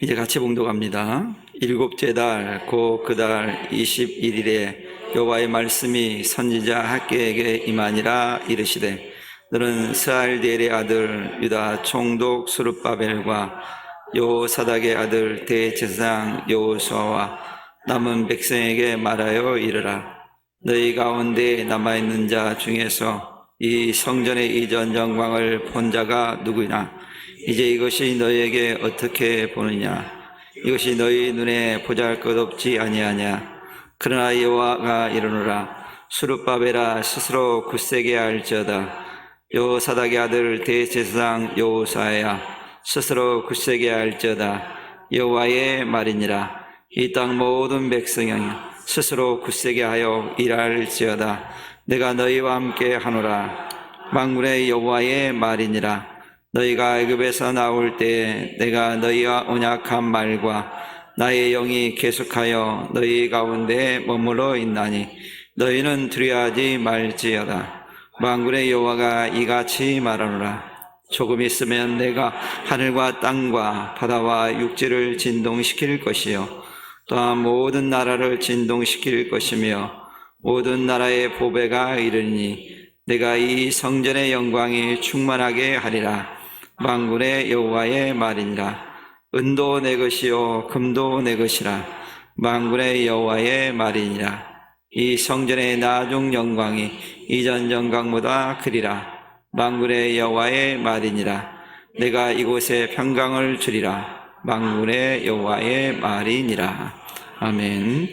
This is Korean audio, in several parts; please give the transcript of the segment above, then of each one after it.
이제 같이 봉독합니다. 일곱째 달 곧 그 달 21일에 여호와의 말씀이 선지자 학개에게 임하니라. 이르시되 너는 스알디엘의 아들 유다 총독 스룹바벨과 여호사닥의 아들 대제사장 여호수아와 남은 백성에게 말하여 이르라. 너희 가운데 남아있는 자 중에서 이 성전의 이전 영광을 본 자가 누구냐? 이제 이것이 너희에게 어떻게 보느냐? 이것이 너희 눈에 보잘것없지 아니하냐? 그러나 여호와가 이르노라. 스룹바벨아, 스스로 굳세게 할지어다. 여호사닥의 아들 대제사장 여호수아야, 스스로 굳세게 할지어다. 여호와의 말이니라. 이 땅 모든 백성이 스스로 굳세게 하여 일할지어다. 내가 너희와 함께 하노라. 만군의 여호와의 말이니라. 너희가 애굽에서 나올 때 내가 너희와 언약한 말과 나의 영이 계속하여 너희 가운데 머물러 있나니 너희는 두려워하지 말지어다. 만군의 여호와가 이같이 말하노라. 조금 있으면 내가 하늘과 땅과 바다와 육지를 진동시킬 것이요 또한 모든 나라를 진동시킬 것이며 모든 나라의 보배가 이르니 내가 이 성전의 영광이 충만하게 하리라. 만군의 여호와의 말이니라. 은도 내 것이요 금도 내 것이라. 만군의 여호와의 말이니라. 이 성전의 나중 영광이 이전 영광보다 크리라. 만군의 여호와의 말이니라. 내가 이곳에 평강을 주리라. 만군의 여호와의 말이니라. 아멘.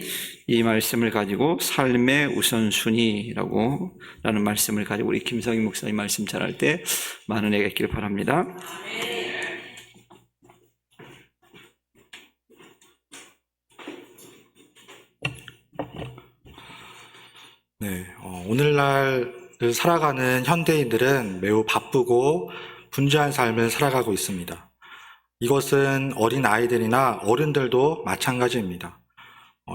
이 말씀을 가지고 삶의 우선순위라고 라는 말씀을 가지고 우리 김성희 목사님 말씀 전할 때 많은 애가 있기를 바랍니다. 네, 오늘날 살아가는 현대인들은 매우 바쁘고 분주한 삶을 살아가고 있습니다. 이것은 어린 아이들이나 어른들도 마찬가지입니다.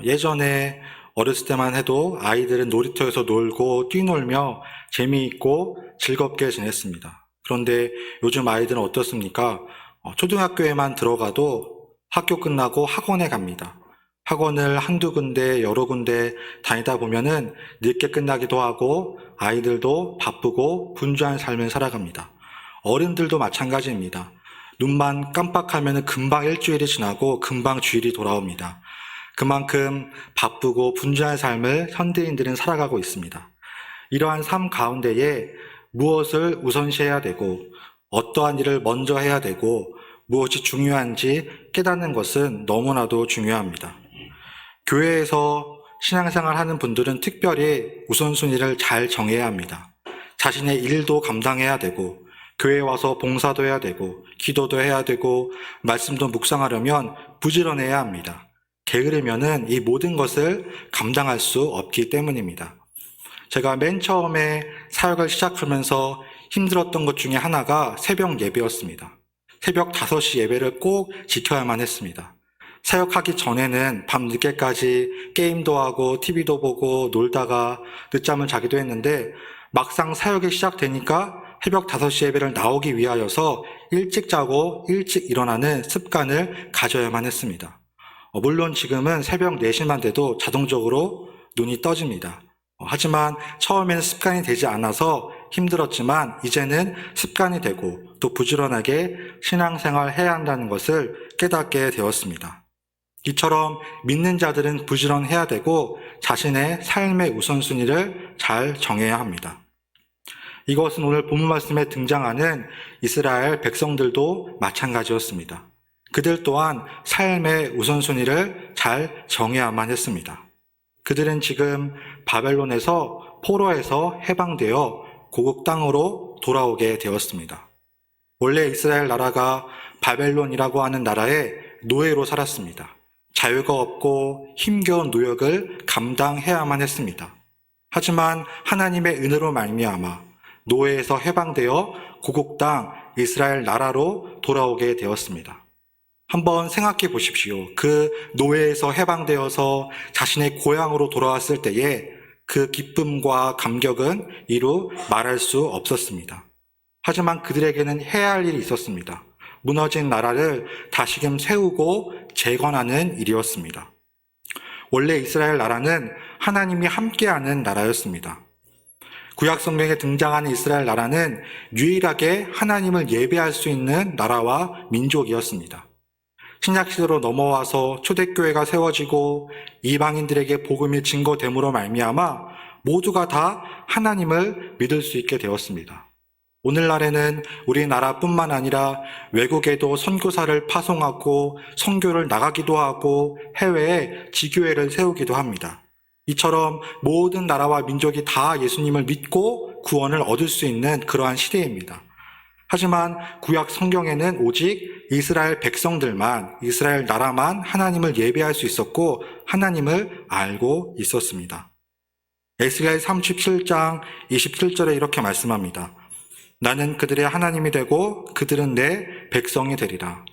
예전에 어렸을 때만 해도 아이들은 놀이터에서 놀고 뛰놀며 재미있고 즐겁게 지냈습니다. 그런데 요즘 아이들은 어떻습니까? 초등학교에만 들어가도 학교 끝나고 학원에 갑니다. 학원을 한두 군데, 여러 군데 다니다 보면은 늦게 끝나기도 하고 아이들도 바쁘고 분주한 삶을 살아갑니다. 어른들도 마찬가지입니다. 눈만 깜빡하면 금방 일주일이 지나고 금방 주일이 돌아옵니다. 그만큼 바쁘고 분주한 삶을 현대인들은 살아가고 있습니다. 이러한 삶 가운데에 무엇을 우선시해야 되고 어떠한 일을 먼저 해야 되고 무엇이 중요한지 깨닫는 것은 너무나도 중요합니다. 교회에서 신앙생활 하는 분들은 특별히 우선순위를 잘 정해야 합니다. 자신의 일도 감당해야 되고 교회에 와서 봉사도 해야 되고 기도도 해야 되고 말씀도 묵상하려면 부지런해야 합니다. 게으르면은 이 모든 것을 감당할 수 없기 때문입니다. 제가 맨 처음에 사역을 시작하면서 힘들었던 것 중에 하나가 새벽 예배였습니다. 새벽 5시 예배를 꼭 지켜야만 했습니다. 사역하기 전에는 밤 늦게까지 게임도 하고 TV도 보고 놀다가 늦잠을 자기도 했는데 막상 사역이 시작되니까 새벽 5시 예배를 나오기 위하여서 일찍 자고 일찍 일어나는 습관을 가져야만 했습니다. 물론 지금은 새벽 4시만 돼도 자동적으로 눈이 떠집니다. 하지만 처음에는 습관이 되지 않아서 힘들었지만 이제는 습관이 되고 또 부지런하게 신앙생활 해야 한다는 것을 깨닫게 되었습니다. 이처럼 믿는 자들은 부지런해야 되고 자신의 삶의 우선순위를 잘 정해야 합니다. 이것은 오늘 본문 말씀에 등장하는 이스라엘 백성들도 마찬가지였습니다. 그들 또한 삶의 우선순위를 잘 정해야만 했습니다. 그들은 지금 바벨론에서 포로에서 해방되어 고국 땅으로 돌아오게 되었습니다. 원래 이스라엘 나라가 바벨론이라고 하는 나라에 노예로 살았습니다. 자유가 없고 힘겨운 노역을 감당해야만 했습니다. 하지만 하나님의 은혜로 말미암아 노예에서 해방되어 고국 땅 이스라엘 나라로 돌아오게 되었습니다. 한번 생각해 보십시오. 그 노예에서 해방되어서 자신의 고향으로 돌아왔을 때에 그 기쁨과 감격은 이루 말할 수 없었습니다. 하지만 그들에게는 해야 할 일이 있었습니다. 무너진 나라를 다시금 세우고 재건하는 일이었습니다. 원래 이스라엘 나라는 하나님이 함께하는 나라였습니다. 구약 성경에 등장하는 이스라엘 나라는 유일하게 하나님을 예배할 수 있는 나라와 민족이었습니다. 신약 시대로 넘어와서 초대교회가 세워지고 이방인들에게 복음이 증거됨으로 말미암아 모두가 다 하나님을 믿을 수 있게 되었습니다. 오늘날에는 우리나라뿐만 아니라 외국에도 선교사를 파송하고 선교를 나가기도 하고 해외에 지교회를 세우기도 합니다. 이처럼 모든 나라와 민족이 다 예수님을 믿고 구원을 얻을 수 있는 그러한 시대입니다. 하지만 구약 성경에는 오직 이스라엘 백성들만, 이스라엘 나라만 하나님을 예배할 수 있었고 하나님을 알고 있었습니다. 에스겔 37장 27절에 이렇게 말씀합니다. 나는 그들의 하나님이 되고 그들은 내 백성이 되리라.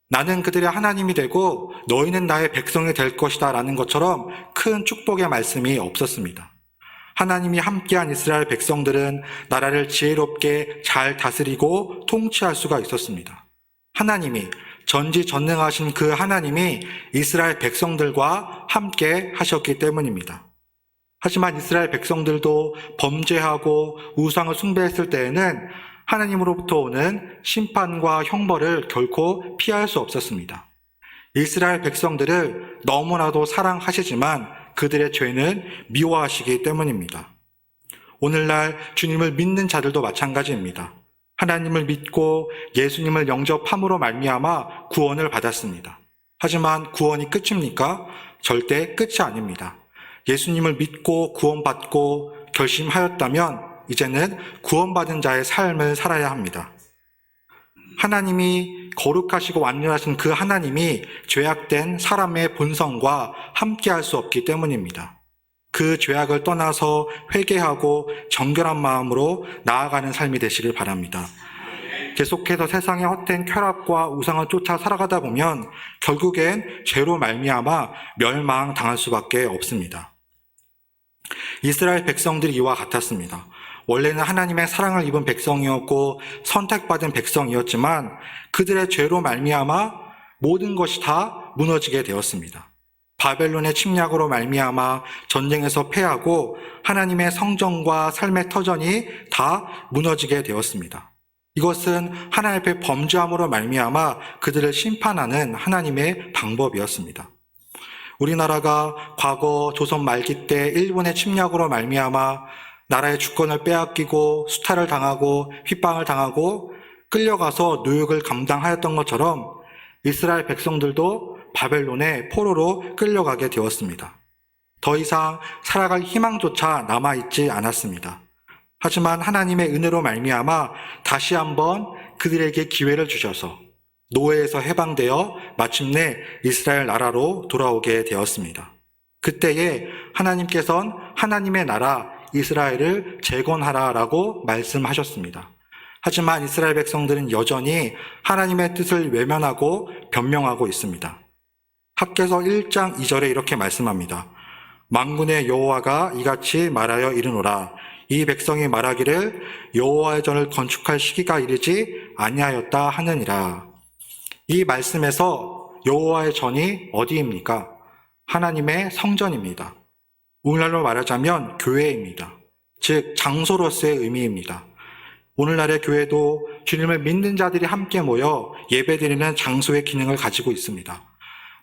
나는 그들의 하나님이 되고 너희는 나의 백성이 될 것이다 라는 것처럼 큰 축복의 말씀이 없었습니다. 하나님이 함께한 이스라엘 백성들은 나라를 지혜롭게 잘 다스리고 통치할 수가 있었습니다. 하나님이, 전지전능하신 그 하나님이 이스라엘 백성들과 함께 하셨기 때문입니다. 하지만 이스라엘 백성들도 범죄하고 우상을 숭배했을 때에는 하나님으로부터 오는 심판과 형벌을 결코 피할 수 없었습니다. 이스라엘 백성들을 너무나도 사랑하시지만 그들의 죄는 미워하시기 때문입니다. 오늘날 주님을 믿는 자들도 마찬가지입니다. 하나님을 믿고 예수님을 영접함으로 말미암아 구원을 받았습니다. 하지만 구원이 끝입니까? 절대 끝이 아닙니다. 예수님을 믿고 구원받고 결심하였다면 이제는 구원받은 자의 삶을 살아야 합니다. 하나님이 거룩하시고 완전하신 그 하나님이 죄악된 사람의 본성과 함께할 수 없기 때문입니다. 그 죄악을 떠나서 회개하고 정결한 마음으로 나아가는 삶이 되시길 바랍니다. 계속해서 세상의 헛된 쾌락과 우상을 쫓아 살아가다 보면 결국엔 죄로 말미암아 멸망당할 수밖에 없습니다. 이스라엘 백성들이 이와 같았습니다. 원래는 하나님의 사랑을 입은 백성이었고 선택받은 백성이었지만 그들의 죄로 말미암아 모든 것이 다 무너지게 되었습니다. 바벨론의 침략으로 말미암아 전쟁에서 패하고 하나님의 성전과 삶의 터전이 다 무너지게 되었습니다. 이것은 하나님 앞에 범죄함으로 말미암아 그들을 심판하는 하나님의 방법이었습니다. 우리나라가 과거 조선 말기 때 일본의 침략으로 말미암아 나라의 주권을 빼앗기고 수탈을 당하고 핍박을 당하고 끌려가서 노역을 감당하였던 것처럼 이스라엘 백성들도 바벨론의 포로로 끌려가게 되었습니다. 더 이상 살아갈 희망조차 남아있지 않았습니다. 하지만 하나님의 은혜로 말미암아 다시 한번 그들에게 기회를 주셔서 노예에서 해방되어 마침내 이스라엘 나라로 돌아오게 되었습니다. 그때에 하나님께서는 하나님의 나라 이스라엘을 재건하라라고 말씀하셨습니다. 하지만 이스라엘 백성들은 여전히 하나님의 뜻을 외면하고 변명하고 있습니다. 학개서 1장 2절에 이렇게 말씀합니다. 만군의 여호와가 이같이 말하여 이르노라. 이 백성이 말하기를 여호와의 전을 건축할 시기가 이르지 아니하였다 하느니라. 이 말씀에서 여호와의 전이 어디입니까? 하나님의 성전입니다. 오늘날로 말하자면 교회입니다. 즉 장소로서의 의미입니다. 오늘날의 교회도 주님을 믿는 자들이 함께 모여 예배드리는 장소의 기능을 가지고 있습니다.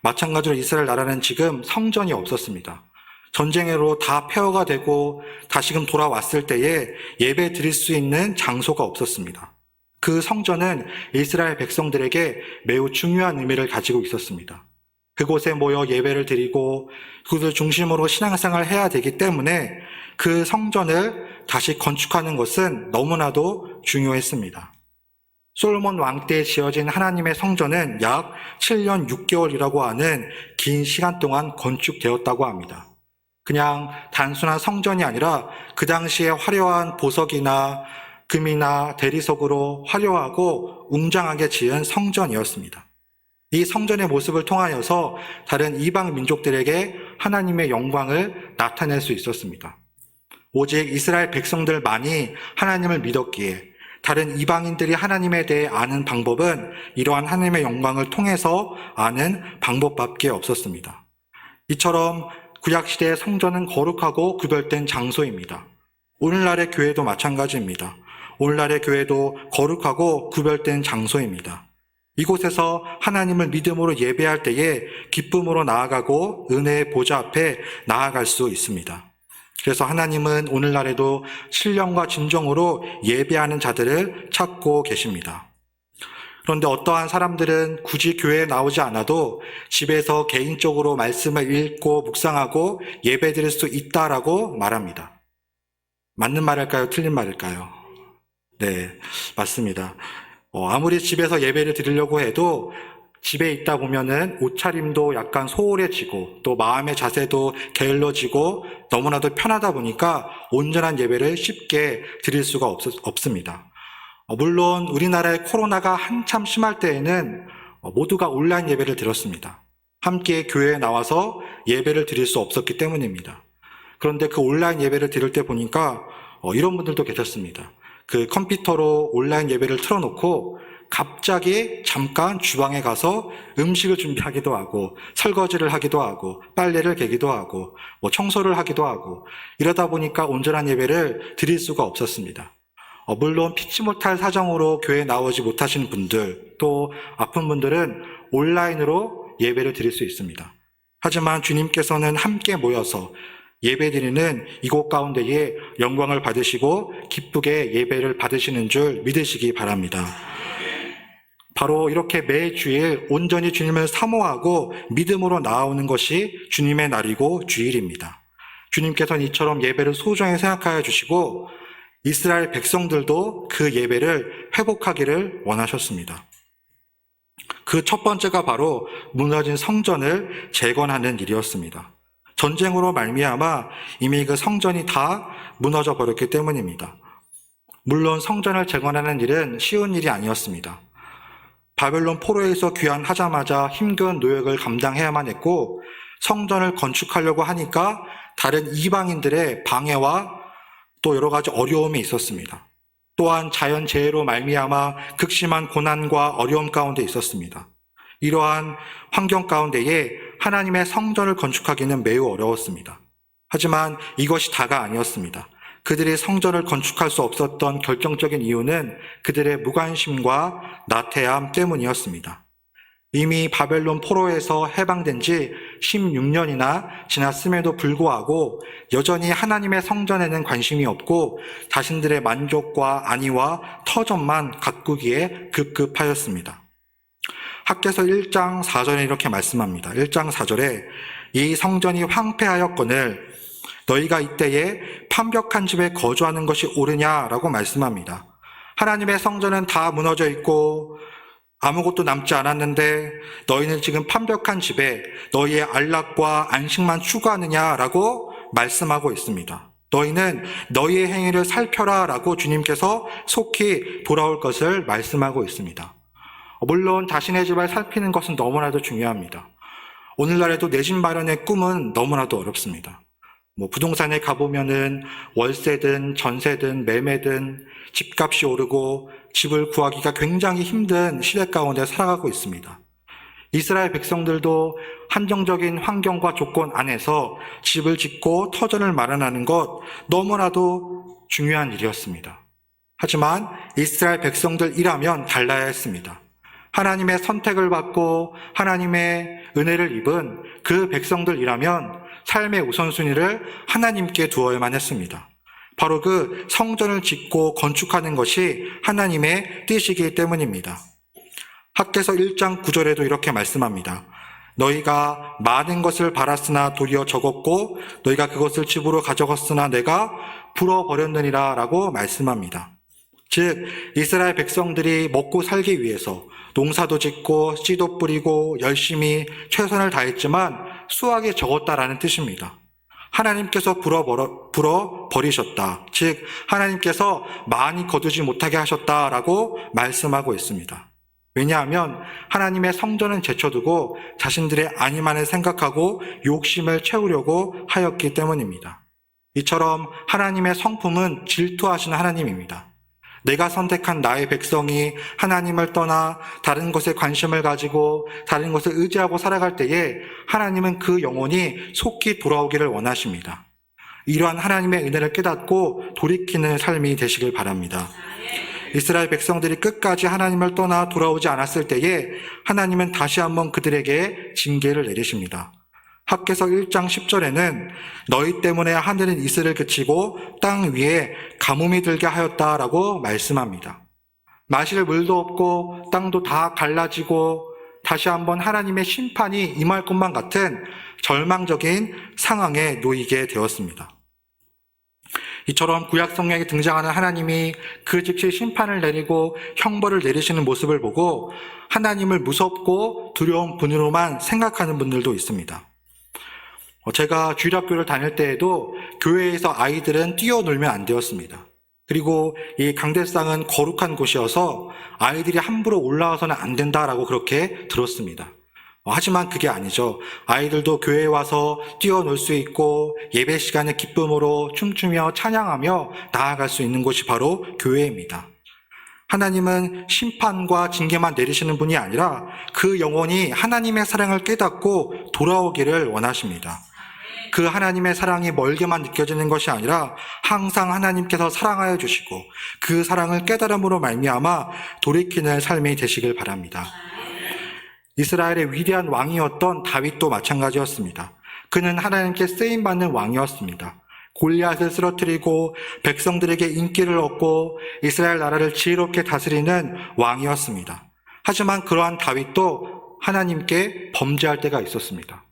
마찬가지로 이스라엘 나라는 지금 성전이 없었습니다. 전쟁으로 다 폐허가 되고 다시금 돌아왔을 때에 예배 드릴 수 있는 장소가 없었습니다. 그 성전은 이스라엘 백성들에게 매우 중요한 의미를 가지고 있었습니다. 그곳에 모여 예배를 드리고 그것을 중심으로 신앙생활을 해야 되기 때문에 그 성전을 다시 건축하는 것은 너무나도 중요했습니다. 솔로몬 왕 때 지어진 하나님의 성전은 약 7년 6개월이라고 하는 긴 시간 동안 건축되었다고 합니다. 그냥 단순한 성전이 아니라 그 당시에 화려한 보석이나 금이나 대리석으로 화려하고 웅장하게 지은 성전이었습니다. 이 성전의 모습을 통하여서 다른 이방 민족들에게 하나님의 영광을 나타낼 수 있었습니다. 오직 이스라엘 백성들만이 하나님을 믿었기에 다른 이방인들이 하나님에 대해 아는 방법은 이러한 하나님의 영광을 통해서 아는 방법밖에 없었습니다. 이처럼 구약시대의 성전은 거룩하고 구별된 장소입니다. 오늘날의 교회도 마찬가지입니다. 오늘날의 교회도 거룩하고 구별된 장소입니다. 이곳에서 하나님을 믿음으로 예배할 때에 기쁨으로 나아가고 은혜의 보좌 앞에 나아갈 수 있습니다. 그래서 하나님은 오늘날에도 신령과 진정으로 예배하는 자들을 찾고 계십니다. 그런데 어떠한 사람들은 굳이 교회에 나오지 않아도 집에서 개인적으로 말씀을 읽고 묵상하고 예배드릴 수 있다라고 말합니다. 맞는 말일까요? 틀린 말일까요? 네, 맞습니다. 아무리 집에서 예배를 드리려고 해도 집에 있다 보면은 옷차림도 약간 소홀해지고 또 마음의 자세도 게을러지고 너무나도 편하다 보니까 온전한 예배를 쉽게 드릴 수가 없습니다. 물론 우리나라의 코로나가 한참 심할 때에는 모두가 온라인 예배를 드렸습니다. 함께 교회에 나와서 예배를 드릴 수 없었기 때문입니다. 그런데 그 온라인 예배를 드릴 때 보니까 이런 분들도 계셨습니다. 그 컴퓨터로 온라인 예배를 틀어놓고 갑자기 잠깐 주방에 가서 음식을 준비하기도 하고 설거지를 하기도 하고 빨래를 개기도 하고 청소를 하기도 하고 이러다 보니까 온전한 예배를 드릴 수가 없었습니다. 물론 피치 못할 사정으로 교회에 나오지 못하시는 분들 또 아픈 분들은 온라인으로 예배를 드릴 수 있습니다. 하지만 주님께서는 함께 모여서 예배드리는 이곳 가운데에 영광을 받으시고 기쁘게 예배를 받으시는 줄 믿으시기 바랍니다. 바로 이렇게 매주일 온전히 주님을 사모하고 믿음으로 나아오는 것이 주님의 날이고 주일입니다. 주님께서는 이처럼 예배를 소중히 생각하여 주시고 이스라엘 백성들도 그 예배를 회복하기를 원하셨습니다. 그 첫 번째가 바로 무너진 성전을 재건하는 일이었습니다. 전쟁으로 말미암아 이미 그 성전이 다 무너져 버렸기 때문입니다. 물론 성전을 재건하는 일은 쉬운 일이 아니었습니다. 바벨론 포로에서 귀환하자마자 힘든 노역을 감당해야만 했고 성전을 건축하려고 하니까 다른 이방인들의 방해와 또 여러 가지 어려움이 있었습니다. 또한 자연재해로 말미암아 극심한 고난과 어려움 가운데 있었습니다. 이러한 환경 가운데에 하나님의 성전을 건축하기는 매우 어려웠습니다. 하지만 이것이 다가 아니었습니다. 그들이 성전을 건축할 수 없었던 결정적인 이유는 그들의 무관심과 나태함 때문이었습니다. 이미 바벨론 포로에서 해방된 지 16년이나 지났음에도 불구하고 여전히 하나님의 성전에는 관심이 없고 자신들의 만족과 안위와 터전만 가꾸기에 급급하였습니다. 학개서 1장 4절에 이렇게 말씀합니다. 1장 4절에 이 성전이 황폐하였거늘 너희가 이때에 판벽한 집에 거주하는 것이 옳으냐라고 말씀합니다. 하나님의 성전은 다 무너져 있고 아무것도 남지 않았는데 너희는 지금 판벽한 집에 너희의 안락과 안식만 추구하느냐라고 말씀하고 있습니다. 너희는 너희의 행위를 살펴라 라고 주님께서 속히 돌아올 것을 말씀하고 있습니다. 물론 자신의 집을 살피는 것은 너무나도 중요합니다. 오늘날에도 내 집 마련의 꿈은 너무나도 어렵습니다. 부동산에 가보면은 월세든 전세든 매매든 집값이 오르고 집을 구하기가 굉장히 힘든 시대 가운데 살아가고 있습니다. 이스라엘 백성들도 한정적인 환경과 조건 안에서 집을 짓고 터전을 마련하는 것 너무나도 중요한 일이었습니다. 하지만 이스라엘 백성들이라면 달라야 했습니다. 하나님의 선택을 받고 하나님의 은혜를 입은 그 백성들이라면 삶의 우선순위를 하나님께 두어야만 했습니다. 바로 그 성전을 짓고 건축하는 것이 하나님의 뜻이기 때문입니다. 학개서 1장 9절에도 이렇게 말씀합니다. 너희가 많은 것을 바랐으나 도리어 적었고 너희가 그것을 집으로 가져갔으나 내가 불어버렸느니라 라고 말씀합니다. 즉 이스라엘 백성들이 먹고 살기 위해서 농사도 짓고 씨도 뿌리고 열심히 최선을 다했지만 수확이 적었다라는 뜻입니다. 하나님께서 불어버리셨다. 즉 하나님께서 많이 거두지 못하게 하셨다라고 말씀하고 있습니다. 왜냐하면 하나님의 성전은 제쳐두고 자신들의 안위만을 생각하고 욕심을 채우려고 하였기 때문입니다. 이처럼 하나님의 성품은 질투하시는 하나님입니다. 내가 선택한 나의 백성이 하나님을 떠나 다른 것에 관심을 가지고 다른 것을 의지하고 살아갈 때에 하나님은 그 영혼이 속히 돌아오기를 원하십니다. 이러한 하나님의 은혜를 깨닫고 돌이키는 삶이 되시길 바랍니다. 이스라엘 백성들이 끝까지 하나님을 떠나 돌아오지 않았을 때에 하나님은 다시 한번 그들에게 징계를 내리십니다. 학개서 1장 10절에는 너희 때문에 하늘은 이슬을 그치고 땅 위에 가뭄이 들게 하였다라고 말씀합니다. 마실 물도 없고 땅도 다 갈라지고 다시 한번 하나님의 심판이 임할 것만 같은 절망적인 상황에 놓이게 되었습니다. 이처럼 구약 성경에 등장하는 하나님이 그 즉시 심판을 내리고 형벌을 내리시는 모습을 보고 하나님을 무섭고 두려운 분으로만 생각하는 분들도 있습니다. 제가 주일학교를 다닐 때에도 교회에서 아이들은 뛰어놀면 안 되었습니다. 그리고 이 강대상은 거룩한 곳이어서 아이들이 함부로 올라와서는 안 된다라고 그렇게 들었습니다. 하지만 그게 아니죠. 아이들도 교회에 와서 뛰어놀 수 있고 예배 시간에 기쁨으로 춤추며 찬양하며 나아갈 수 있는 곳이 바로 교회입니다. 하나님은 심판과 징계만 내리시는 분이 아니라 그 영혼이 하나님의 사랑을 깨닫고 돌아오기를 원하십니다. 그 하나님의 사랑이 멀게만 느껴지는 것이 아니라 항상 하나님께서 사랑하여 주시고 그 사랑을 깨달음으로 말미암아 돌이키는 삶이 되시길 바랍니다. 이스라엘의 위대한 왕이었던 다윗도 마찬가지였습니다. 그는 하나님께 쓰임받는 왕이었습니다. 골리앗을 쓰러뜨리고 백성들에게 인기를 얻고 이스라엘 나라를 지혜롭게 다스리는 왕이었습니다. 하지만 그러한 다윗도 하나님께 범죄할 때가 있었습니다.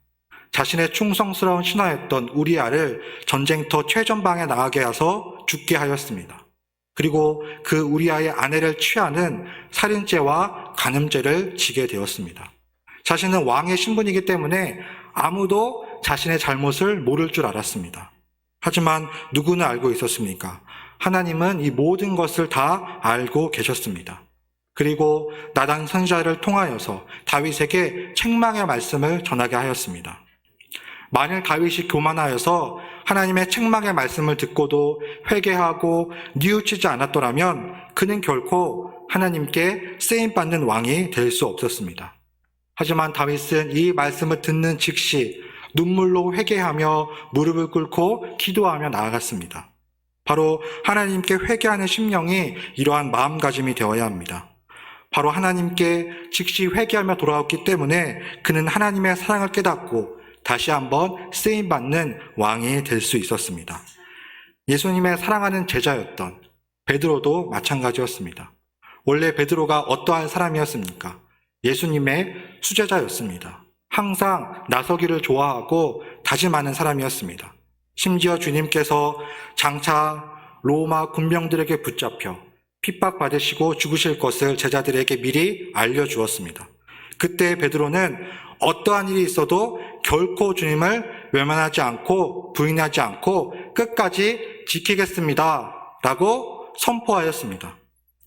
자신의 충성스러운 신하였던 우리아를 전쟁터 최전방에 나가게 해서 죽게 하였습니다. 그리고 그 우리아의 아내를 취하는 살인죄와 간음죄를 지게 되었습니다. 자신은 왕의 신분이기 때문에 아무도 자신의 잘못을 모를 줄 알았습니다. 하지만 누구는 알고 있었습니까? 하나님은 이 모든 것을 다 알고 계셨습니다. 그리고 나단 선지자를 통하여서 다윗에게 책망의 말씀을 전하게 하였습니다. 만일 다윗이 교만하여서 하나님의 책망의 말씀을 듣고도 회개하고 뉘우치지 않았더라면 그는 결코 하나님께 쓰임받는 왕이 될 수 없었습니다. 하지만 다윗은 이 말씀을 듣는 즉시 눈물로 회개하며 무릎을 꿇고 기도하며 나아갔습니다. 바로 하나님께 회개하는 심령이 이러한 마음가짐이 되어야 합니다. 바로 하나님께 즉시 회개하며 돌아왔기 때문에 그는 하나님의 사랑을 깨닫고 다시 한번 쓰임받는 왕이 될 수 있었습니다. 예수님의 사랑하는 제자였던 베드로도 마찬가지였습니다. 원래 베드로가 어떠한 사람이었습니까? 예수님의 수제자였습니다. 항상 나서기를 좋아하고 다짐하는 사람이었습니다. 심지어 주님께서 장차 로마 군병들에게 붙잡혀 핍박받으시고 죽으실 것을 제자들에게 미리 알려주었습니다. 그때 베드로는 어떠한 일이 있어도 결코 주님을 외면하지 않고 부인하지 않고 끝까지 지키겠습니다 라고 선포하였습니다.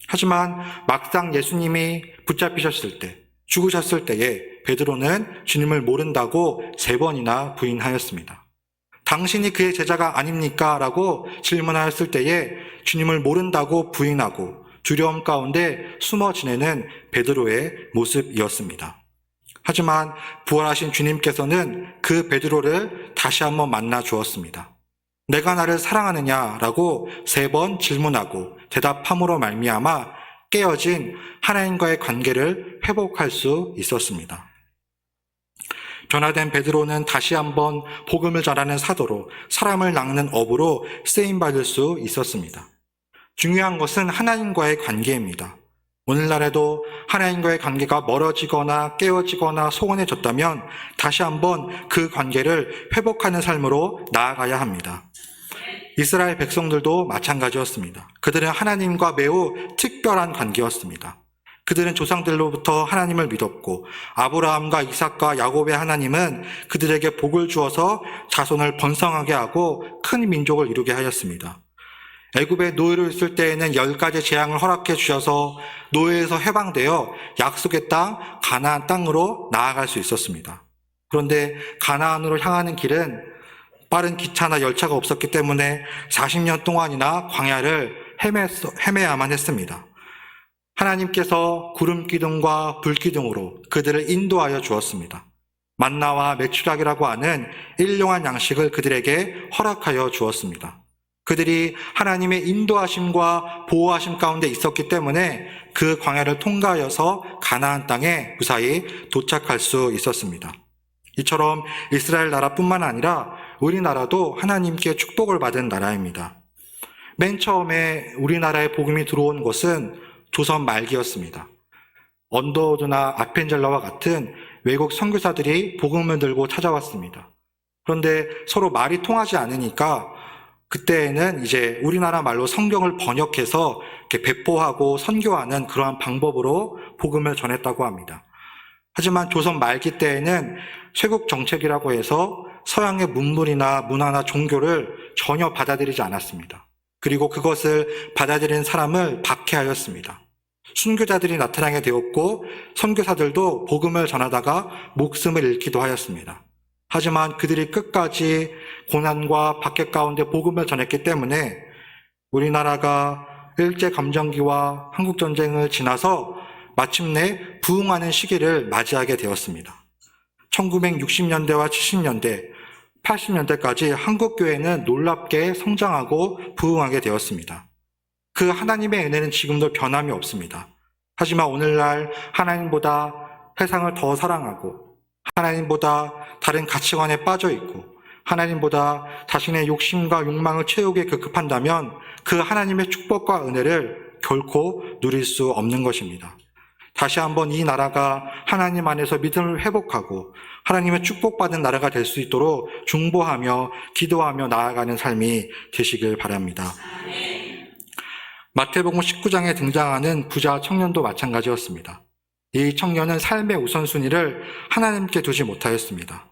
하지만 막상 예수님이 붙잡히셨을 때, 죽으셨을 때에 베드로는 주님을 모른다고 3번이나 부인하였습니다. 당신이 그의 제자가 아닙니까? 라고 질문하였을 때에 주님을 모른다고 부인하고 두려움 가운데 숨어 지내는 베드로의 모습이었습니다. 하지만 부활하신 주님께서는 그 베드로를 다시 한번 만나 주었습니다. 내가 나를 사랑하느냐라고 3번 질문하고 대답함으로 말미암아 깨어진 하나님과의 관계를 회복할 수 있었습니다. 변화된 베드로는 다시 한번 복음을 전하는 사도로 사람을 낚는 어부로 쓰임받을 수 있었습니다. 중요한 것은 하나님과의 관계입니다. 오늘날에도 하나님과의 관계가 멀어지거나 깨어지거나 소원해졌다면 다시 한번 그 관계를 회복하는 삶으로 나아가야 합니다. 이스라엘 백성들도 마찬가지였습니다. 그들은 하나님과 매우 특별한 관계였습니다. 그들은 조상들로부터 하나님을 믿었고 아브라함과 이삭과 야곱의 하나님은 그들에게 복을 주어서 자손을 번성하게 하고 큰 민족을 이루게 하였습니다. 애굽에 노예로 있을 때에는 10가지 재앙을 허락해 주셔서 노예에서 해방되어 약속의 땅 가나안 땅으로 나아갈 수 있었습니다. 그런데 가나안으로 향하는 길은 빠른 기차나 열차가 없었기 때문에 40년 동안이나 광야를 헤매야만 했습니다. 하나님께서 구름 기둥과 불 기둥으로 그들을 인도하여 주었습니다. 만나와 메추라기라고 하는 일용할 양식을 그들에게 허락하여 주었습니다. 그들이 하나님의 인도하심과 보호하심 가운데 있었기 때문에 그 광야를 통과하여서 가나안 땅에 무사히 도착할 수 있었습니다. 이처럼 이스라엘 나라뿐만 아니라 우리나라도 하나님께 축복을 받은 나라입니다. 맨 처음에 우리나라에 복음이 들어온 것은 조선 말기였습니다. 언더우드나 아펜젤러와 같은 외국 선교사들이 복음을 들고 찾아왔습니다. 그런데 서로 말이 통하지 않으니까 그때에는 이제 우리나라 말로 성경을 번역해서 이렇게 배포하고 선교하는 그러한 방법으로 복음을 전했다고 합니다. 하지만 조선 말기 때에는 쇄국 정책이라고 해서 서양의 문물이나 문화나 종교를 전혀 받아들이지 않았습니다. 그리고 그것을 받아들인 사람을 박해하였습니다. 순교자들이 나타나게 되었고 선교사들도 복음을 전하다가 목숨을 잃기도 하였습니다. 하지만 그들이 끝까지 고난과 박해 가운데 복음을 전했기 때문에 우리나라가 일제감정기와 한국전쟁을 지나서 마침내 부흥하는 시기를 맞이하게 되었습니다. 1960년대와 70년대, 80년대까지 한국교회는 놀랍게 성장하고 부흥하게 되었습니다. 그 하나님의 은혜는 지금도 변함이 없습니다. 하지만 오늘날 하나님보다 세상을 더 사랑하고 하나님보다 다른 가치관에 빠져 있고 하나님보다 자신의 욕심과 욕망을 채우기에 급급한다면 그 하나님의 축복과 은혜를 결코 누릴 수 없는 것입니다. 다시 한번 이 나라가 하나님 안에서 믿음을 회복하고 하나님의 축복받은 나라가 될 수 있도록 중보하며 기도하며 나아가는 삶이 되시길 바랍니다. 마태복음 19장에 등장하는 부자 청년도 마찬가지였습니다. 이 청년은 삶의 우선순위를 하나님께 두지 못하였습니다.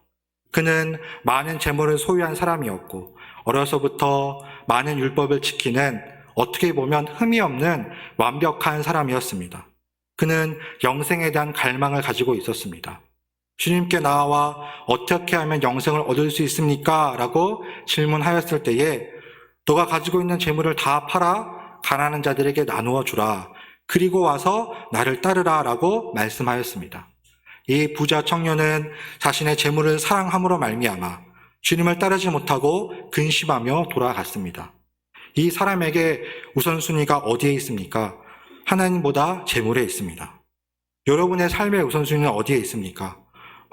그는 많은 재물을 소유한 사람이었고 어려서부터 많은 율법을 지키는 어떻게 보면 흠이 없는 완벽한 사람이었습니다. 그는 영생에 대한 갈망을 가지고 있었습니다. 주님께 나와 어떻게 하면 영생을 얻을 수 있습니까? 라고 질문하였을 때에 너가 가지고 있는 재물을 다 팔아 가난한 자들에게 나누어 주라. 그리고 와서 나를 따르라 라고 말씀하였습니다. 이 부자 청년은 자신의 재물을 사랑함으로 말미암아 주님을 따르지 못하고 근심하며 돌아갔습니다. 이 사람에게 우선순위가 어디에 있습니까? 하나님보다 재물에 있습니다. 여러분의 삶의 우선순위는 어디에 있습니까?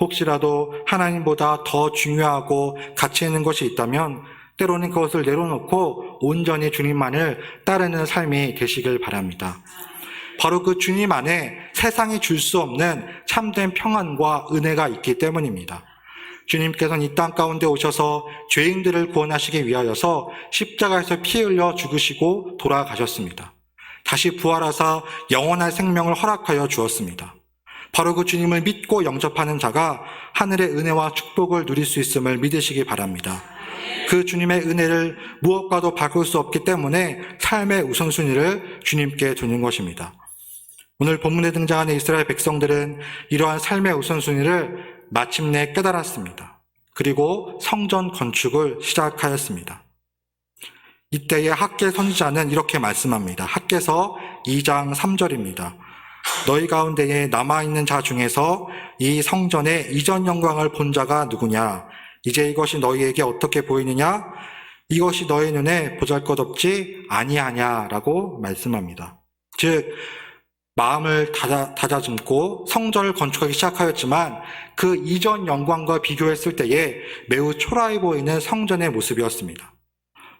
혹시라도 하나님보다 더 중요하고 가치 있는 것이 있다면 때로는 그것을 내려놓고 온전히 주님만을 따르는 삶이 되시길 바랍니다. 바로 그 주님 안에 세상이 줄 수 없는 참된 평안과 은혜가 있기 때문입니다. 주님께서는 이 땅 가운데 오셔서 죄인들을 구원하시기 위하여서 십자가에서 피 흘려 죽으시고 돌아가셨습니다. 다시 부활하사 영원한 생명을 허락하여 주었습니다. 바로 그 주님을 믿고 영접하는 자가 하늘의 은혜와 축복을 누릴 수 있음을 믿으시기 바랍니다. 그 주님의 은혜를 무엇과도 바꿀 수 없기 때문에 삶의 우선순위를 주님께 두는 것입니다. 오늘 본문에 등장하는 이스라엘 백성들은 이러한 삶의 우선순위를 마침내 깨달았습니다. 그리고 성전 건축을 시작하였습니다. 이때에 학개 선지자는 이렇게 말씀합니다. 학개서 2장 3절입니다. 너희 가운데에 남아있는 자 중에서 이 성전의 이전 영광을 본 자가 누구냐? 이제 이것이 너희에게 어떻게 보이느냐? 이것이 너희 눈에 보잘것없지 아니하냐라고 말씀합니다. 즉 마음을 다잡고 성전을 건축하기 시작하였지만 그 이전 영광과 비교했을 때에 매우 초라해 보이는 성전의 모습이었습니다.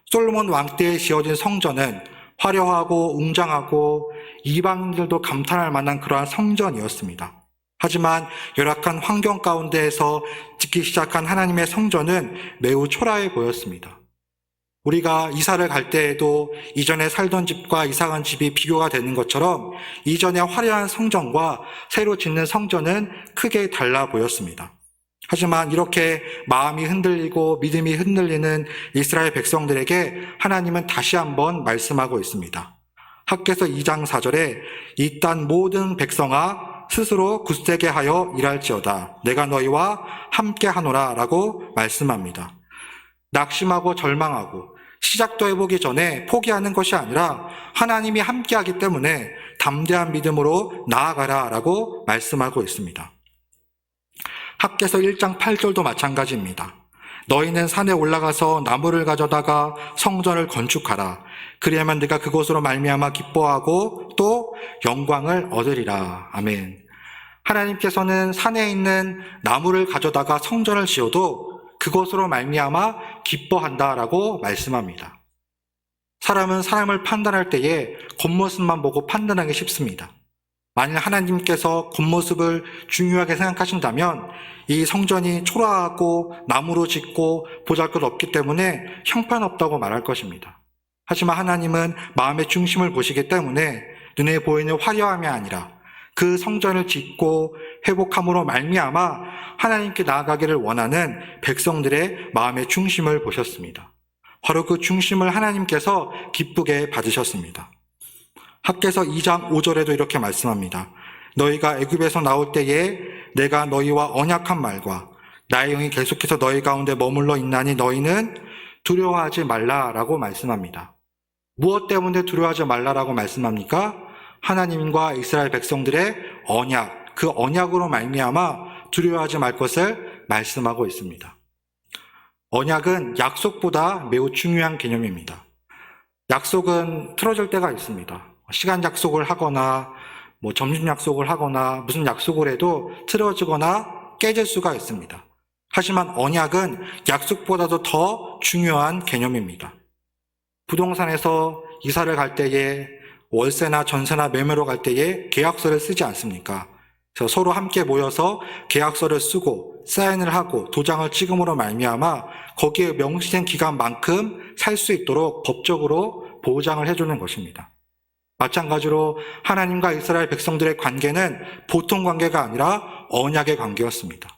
솔로몬 왕 때에 지어진 성전은 화려하고 웅장하고 이방인들도 감탄할 만한 그러한 성전이었습니다. 하지만 열악한 환경 가운데에서 짓기 시작한 하나님의 성전은 매우 초라해 보였습니다. 우리가 이사를 갈 때에도 이전에 살던 집과 이사간 집이 비교가 되는 것처럼 이전의 화려한 성전과 새로 짓는 성전은 크게 달라 보였습니다. 하지만 이렇게 마음이 흔들리고 믿음이 흔들리는 이스라엘 백성들에게 하나님은 다시 한번 말씀하고 있습니다. 학개서 2장 4절에 이 땅 모든 백성아 스스로 굳세게 하여 일할지어다 내가 너희와 함께 하노라 라고 말씀합니다. 낙심하고 절망하고 시작도 해보기 전에 포기하는 것이 아니라 하나님이 함께하기 때문에 담대한 믿음으로 나아가라 라고 말씀하고 있습니다. 학개서 1장 8절도 마찬가지입니다. 너희는 산에 올라가서 나무를 가져다가 성전을 건축하라. 그리하면 네가 그곳으로 말미암아 기뻐하고 또 영광을 얻으리라. 아멘. 하나님께서는 산에 있는 나무를 가져다가 성전을 지어도 그것으로 말미암아 기뻐한다라고 말씀합니다. 사람은 사람을 판단할 때에 겉모습만 보고 판단하기 쉽습니다. 만일 하나님께서 겉모습을 중요하게 생각하신다면 이 성전이 초라하고 나무로 짓고 보잘것없기 때문에 형편없다고 말할 것입니다. 하지만 하나님은 마음의 중심을 보시기 때문에 눈에 보이는 화려함이 아니라 그 성전을 짓고 회복함으로 말미암아 하나님께 나아가기를 원하는 백성들의 마음의 중심을 보셨습니다. 바로 그 중심을 하나님께서 기쁘게 받으셨습니다. 학개서 2장 5절에도 이렇게 말씀합니다. 너희가 애굽에서 나올 때에 내가 너희와 언약한 말과 나의 영이 계속해서 너희 가운데 머물러 있나니 너희는 두려워하지 말라라고 말씀합니다. 무엇 때문에 두려워하지 말라라고 말씀합니까? 하나님과 이스라엘 백성들의 언약, 그 언약으로 말미암아 두려워하지 말 것을 말씀하고 있습니다. 언약은 약속보다 매우 중요한 개념입니다. 약속은 틀어질 때가 있습니다. 시간 약속을 하거나 점심 약속을 하거나 무슨 약속을 해도 틀어지거나 깨질 수가 있습니다. 하지만 언약은 약속보다도 더 중요한 개념입니다. 부동산에서 이사를 갈 때에 월세나 전세나 매매로 갈 때에 계약서를 쓰지 않습니까? 그래서 서로 함께 모여서 계약서를 쓰고 사인을 하고 도장을 찍음으로 말미암아 거기에 명시된 기간만큼 살 수 있도록 법적으로 보장을 해주는 것입니다. 마찬가지로 하나님과 이스라엘 백성들의 관계는 보통 관계가 아니라 언약의 관계였습니다.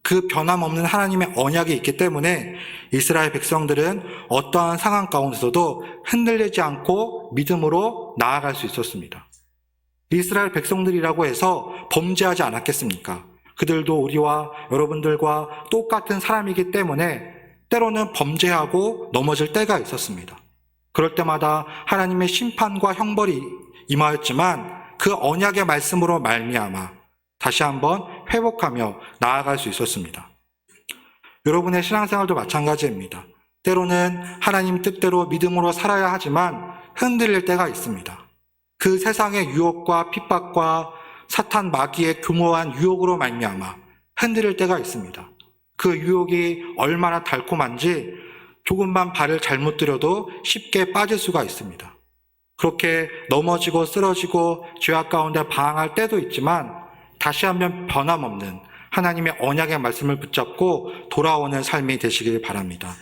그 변함없는 하나님의 언약이 있기 때문에 이스라엘 백성들은 어떠한 상황 가운데서도 흔들리지 않고 믿음으로 나아갈 수 있었습니다. 이스라엘 백성들이라고 해서 범죄하지 않았겠습니까? 그들도 우리와 여러분들과 똑같은 사람이기 때문에 때로는 범죄하고 넘어질 때가 있었습니다. 그럴 때마다 하나님의 심판과 형벌이 임하였지만 그 언약의 말씀으로 말미암아 다시 한번 회복하며 나아갈 수 있었습니다. 여러분의 신앙생활도 마찬가지입니다. 때로는 하나님 뜻대로 믿음으로 살아야 하지만 흔들릴 때가 있습니다. 그 세상의 유혹과 핍박과 사탄 마귀의 교모한 유혹으로 말미암아 흔들릴 때가 있습니다. 그 유혹이 얼마나 달콤한지 조금만 발을 잘못 들여도 쉽게 빠질 수가 있습니다. 그렇게 넘어지고 쓰러지고 죄악 가운데 방황할 때도 있지만 다시 한번 변함없는 하나님의 언약의 말씀을 붙잡고 돌아오는 삶이 되시길 바랍니다.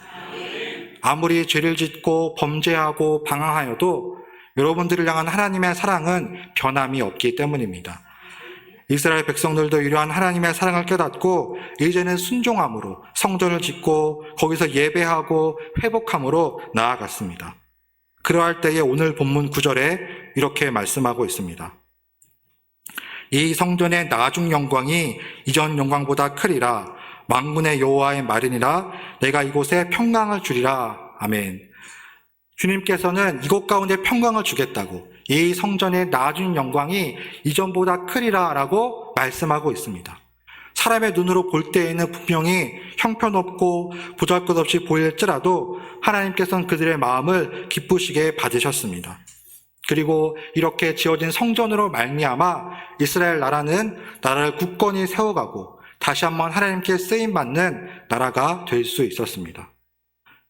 아무리 죄를 짓고 범죄하고 방황하여도 여러분들을 향한 하나님의 사랑은 변함이 없기 때문입니다. 이스라엘 백성들도 이러한 하나님의 사랑을 깨닫고 이제는 순종함으로 성전을 짓고 거기서 예배하고 회복함으로 나아갔습니다. 그러할 때에 오늘 본문 9절에 이렇게 말씀하고 있습니다. 이 성전의 나중 영광이 이전 영광보다 크리라. 만군의 여호와의 말이니라. 내가 이곳에 평강을 주리라. 아멘. 주님께서는 이곳 가운데 평강을 주겠다고, 이 성전의 나중 영광이 이전보다 크리라 라고 말씀하고 있습니다. 사람의 눈으로 볼 때에는 분명히 형편없고 보잘것없이 보일지라도 하나님께서는 그들의 마음을 기쁘시게 받으셨습니다. 그리고 이렇게 지어진 성전으로 말미암아 이스라엘 나라는 나라를 굳건히 세워가고 다시 한번 하나님께 쓰임받는 나라가 될 수 있었습니다.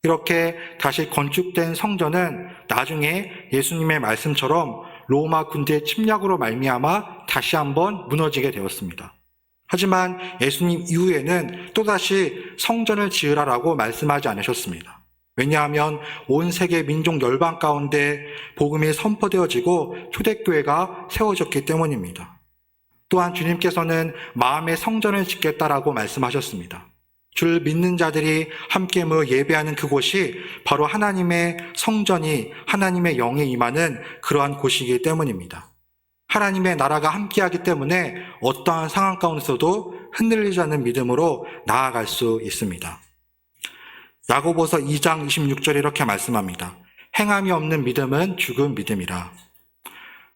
이렇게 다시 건축된 성전은 나중에 예수님의 말씀처럼 로마 군대의 침략으로 말미암아 다시 한번 무너지게 되었습니다. 하지만 예수님 이후에는 또다시 성전을 지으라라고 말씀하지 않으셨습니다. 왜냐하면 온 세계 민족 열방 가운데 복음이 선포되어지고 초대교회가 세워졌기 때문입니다. 또한 주님께서는 마음의 성전을 짓겠다라고 말씀하셨습니다. 주를 믿는 자들이 함께 모여 예배하는 그곳이 바로 하나님의 성전이 하나님의 영이 임하는 그러한 곳이기 때문입니다. 하나님의 나라가 함께하기 때문에 어떠한 상황 가운데서도 흔들리지 않는 믿음으로 나아갈 수 있습니다. 야고보서 2장 26절 이렇게 말씀합니다. 행함이 없는 믿음은 죽은 믿음이라.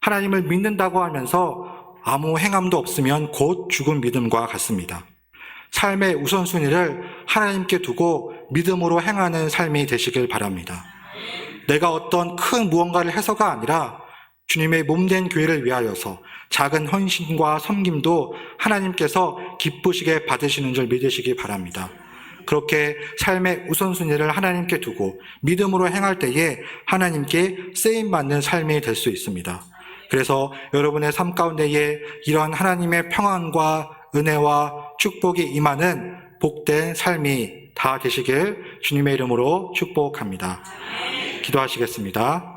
하나님을 믿는다고 하면서 아무 행함도 없으면 곧 죽은 믿음과 같습니다. 삶의 우선순위를 하나님께 두고 믿음으로 행하는 삶이 되시길 바랍니다. 내가 어떤 큰 무언가를 해서가 아니라 주님의 몸된 교회를 위하여서 작은 헌신과 섬김도 하나님께서 기쁘시게 받으시는 줄 믿으시기 바랍니다. 그렇게 삶의 우선순위를 하나님께 두고 믿음으로 행할 때에 하나님께 쓰임받는 삶이 될 수 있습니다. 그래서 여러분의 삶 가운데에 이런 하나님의 평안과 은혜와 축복이 임하는 복된 삶이 다 되시길 주님의 이름으로 축복합니다. 기도하시겠습니다.